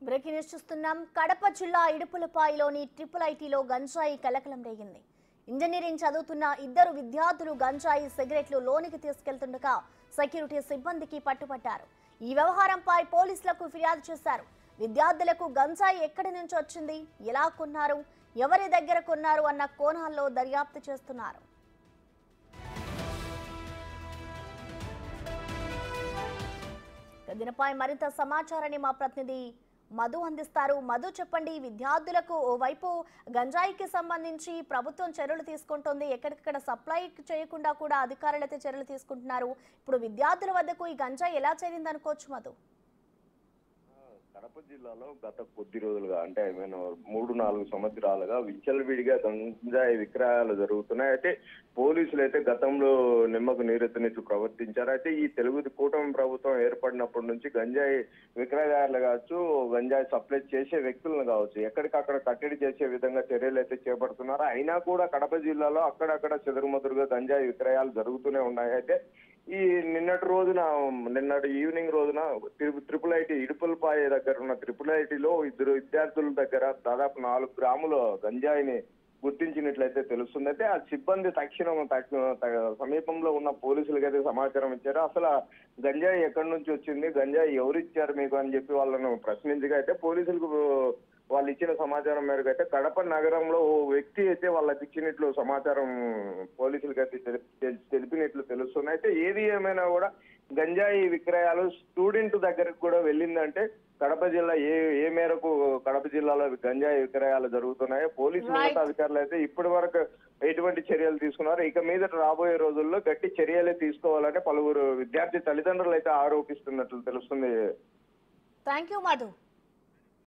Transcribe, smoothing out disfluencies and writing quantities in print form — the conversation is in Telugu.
బ్రేకింగ్ న్యూస్ చూస్తున్నాం. కడప జిల్లా ఇడుపులపాయలోని ట్రిపుల్ ఐటీలో గంజాయి కలకలం రేగింది. ఇంజనీరింగ్ చదువుతున్న ఇద్దరు విద్యార్థులు గంజాయి సిగరెట్లు లోనికి తీసుకెళ్తుండగా సెక్యూరిటీ సిబ్బందికి పట్టుబట్టారు. ఈ వ్యవహారంపై పోలీసులకు ఫిర్యాదు చేశారు. విద్యార్థులకు గంజాయి ఎక్కడి నుంచి వచ్చింది, ఎలా కొన్నారు, ఎవరి దగ్గర కొన్నారు అన్న కోణాల్లో దర్యాప్తు చేస్తున్నారు. దీనిపై మరింత సమాచారాన్ని మా ప్రతినిధి మధు అందిస్తారు. మధు, చెప్పండి. విద్యార్థులకు ఓవైపు గంజాయికి సంబంధించి ప్రభుత్వం చర్యలు తీసుకుంటోంది, ఎక్కడికక్కడ సప్లై చేయకుండా కూడా అధికారులు అయితే చర్యలు తీసుకుంటున్నారు. ఇప్పుడు విద్యార్థుల వద్దకు ఈ గంజాయి ఎలా చేరింది అనుకోవచ్చు మధు? కడప జిల్లాలో గత కొద్ది రోజులుగా అంటే 3-4 సంవత్సరాలుగా విచ్చలవిడిగా గంజాయి విక్రయాలు జరుగుతున్నాయి. అయితే పోలీసులు అయితే గతంలో నిమ్మకు నీరెత్తనట్లు ప్రవర్తించారు. అయితే ఈ కూటమి ప్రభుత్వం ఏర్పడినప్పటి నుంచి గంజాయి విక్రయదారులు కావచ్చు, గంజాయి సప్లై చేసే వ్యక్తులను కావచ్చు, ఎక్కడికక్కడ కట్టడి చేసే విధంగా చర్యలు అయితే చేపడుతున్నారు. అయినా కూడా కడప జిల్లాలో అక్కడక్కడ చెదురుమదురుగా గంజాయి విక్రయాలు జరుగుతూనే ఉన్నాయి. అయితే ఈ నిన్నటి ఈవినింగ్ రోజున ట్రిపుల్ ఐటీ ఇడుపులపాయ దగ్గర ఉన్న ట్రిపుల్ ఐటీలో ఇద్దరు విద్యార్థుల దగ్గర దాదాపు 4 గ్రాముల గంజాయిని గుర్తించినట్లయితే తెలుస్తుంది. అయితే ఆ సిబ్బంది తక్షణం సమీపంలో ఉన్న పోలీసులకు అయితే సమాచారం ఇచ్చారు. అసలు గంజాయి ఎక్కడి నుంచి వచ్చింది, గంజాయి ఎవరిచ్చారు మీకు అని చెప్పి వాళ్ళను ప్రశ్నించగా అయితే పోలీసులకు వాళ్ళు ఇచ్చిన సమాచారం మేరకు అయితే కడప నగరంలో ఓ వ్యక్తి అయితే వాళ్ళకి ఇచ్చినట్లు సమాచారం పోలీసులకు అయితే తెలిపినట్లు తెలుస్తుంది. అయితే ఏది ఏమైనా కూడా గంజాయి విక్రయాలు స్టూడెంట్ దగ్గరకు కూడా వెళ్ళిందంటే కడప జిల్లా ఏ మేరకు కడప జిల్లాలో గంజాయి విక్రయాలు జరుగుతున్నాయో పోలీసు ఉన్నతాధికారులు అయితే ఇప్పటి వరకు ఎటువంటి చర్యలు తీసుకున్నారు, ఇక మీద రాబోయే రోజుల్లో గట్టి చర్యలే తీసుకోవాలని పలువురు విద్యార్థి తల్లిదండ్రులు అయితే ఆరోపిస్తున్నట్లు తెలుస్తుంది. Thank you Madhu.